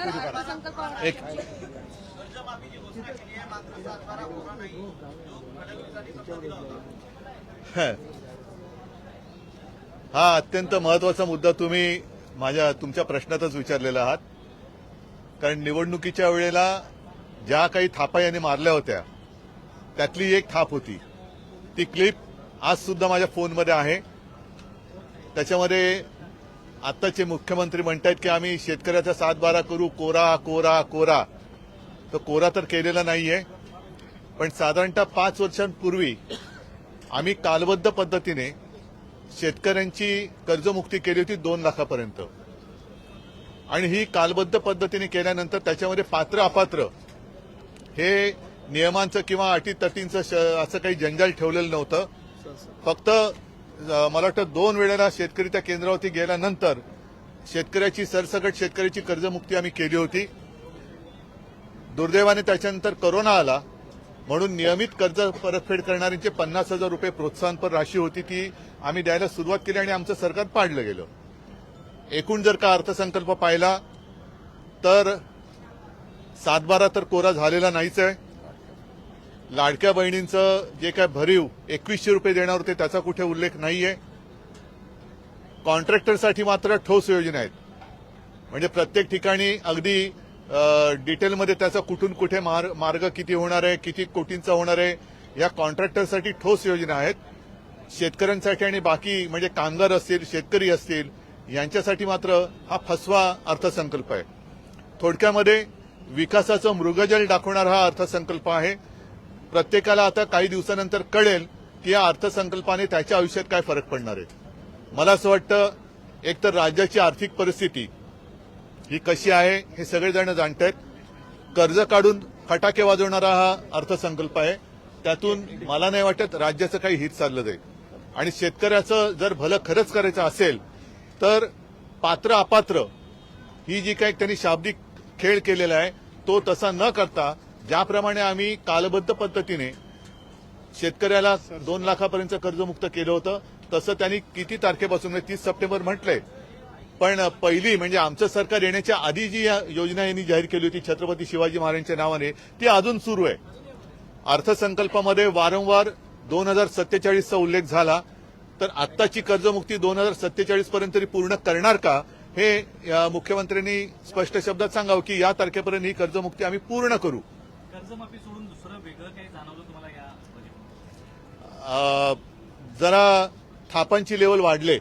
एक हा अत्यंत महत्वाचा मुद्दा तुम्ही तुमच्या प्रश्नातच विचारलेला आहात. कारण निवडणुकीच्या वेळेला ज्या काही थापा यांनी मारल्या होत्या त्यातली एक थाप होती. ती क्लिप आज सुद्धा माझ्या फोनमध्ये आहे. त्याच्यामध्ये आत्ताचे मुख्यमंत्री म्हणतात की आम्ही शेतकऱ्याचा 7-12 करू, कोरा कोरा कोरा. तो कोरा तर केलेला नाहीये, पण साधारणतः 5 वर्षांपूर्वी आम्ही कालबद्ध पद्धतीने शेतकऱ्यांची कर्जमुक्ती केली होती 2 लाखापर्यंत. आणि ही कालबद्ध पद्धतीने केल्यानंतर त्याच्यामध्ये पात्र अपात्र हे नियमांचं किंवा अटीतटींचं असं काही जंजाल ठेवलेलं नव्हतं. फक्त मला वाटतं 2 वेळेला शेतकरी त्या केंद्रावरती गेल्यानंतर शेतकऱ्याची सरसकट शेतकऱ्याची कर्जमुक्ती आम्ही केली होती. दुर्दैवाने त्याच्यानंतर कोरोना आला म्हणून नियमित कर्ज परतफेड करणाऱ्यांचे 50,000 रुपये प्रोत्साहनपर राशी होती ती आम्ही द्यायला सुरुवात केली आणि आमचं सरकार पाडलं गेलं. एकूण जर का अर्थसंकल्प पाहिला तर 7-12 तर कोरा झालेला नाहीच आहे. लाडक्या बहिणींचं जे काय भरीव 2100 रुपये देणार होते त्याचा कुठे उल्लेख नाहीये. कॉन्ट्रॅक्टरसाठी मात्र ठोस योजना आहेत. म्हणजे प्रत्येक ठिकाणी अगदी डिटेलमध्ये त्याचा कुठून कुठे मार्ग किती होणार आहे, किती कोटींचा होणार आहे, या कॉन्ट्रॅक्टरसाठी ठोस योजना आहेत. शेतकऱ्यांसाठी आणि बाकी म्हणजे कामगार असतील, शेतकरी असतील यांच्यासाठी मात्र हा फसवा अर्थसंकल्प आहे. थोडक्यामध्ये विकासाचं मृगजल दाखवणारा हा अर्थसंकल्प आहे. प्रत्येकाला आता काही दिवसानंतर कळेल की या अर्थसंकल्पाने त्याच्या आयुष्यात काय फरक पडणार आहे. मला असं वाटतं एकतर राज्याची आर्थिक परिस्थिती ही कशी आहे हे सगळेजण जाणतायत. कर्ज काढून फटाके वाजवणारा हा अर्थसंकल्प आहे. त्यातून मला नाही वाटत राज्याचं काही हित चाललं जाईल. आणि शेतकऱ्याचं जर भलं खरंच करायचं असेल तर पात्र अपात्र ही जी काही त्यांनी शाब्दिक खेळ केलेला आहे तो तसा न करता ज्याप्रमाणे आम्ही कालबद्ध पद्धतीने शेतकऱ्याला 2 लाखापर्यंत कर्जमुक्त केलं होतं तसं त्यांनी किती तारखेपासून 30 सप्टेंबर म्हटलंय, पण पहिली म्हणजे आमचं सरकार येण्याच्या आधी जी योजना यांनी जाहीर केली होती छत्रपती शिवाजी महाराजांच्या नावाने ती अजून सुरू आहे. अर्थसंकल्पामध्ये वारंवार 2047चा उल्लेख झाला तर आत्ताची कर्जमुक्ती 2047 पर्यंत तरी पूर्ण करणार का हे मुख्यमंत्र्यांनी स्पष्ट शब्दात सांगावं की या तारखेपर्यंत ही कर्जमुक्ती आम्ही पूर्ण करू. कर्जमाफी सोडून दुसरं वेगळं काही जाणवलं तुम्हाला या? जरा थापांची लेवल वाढले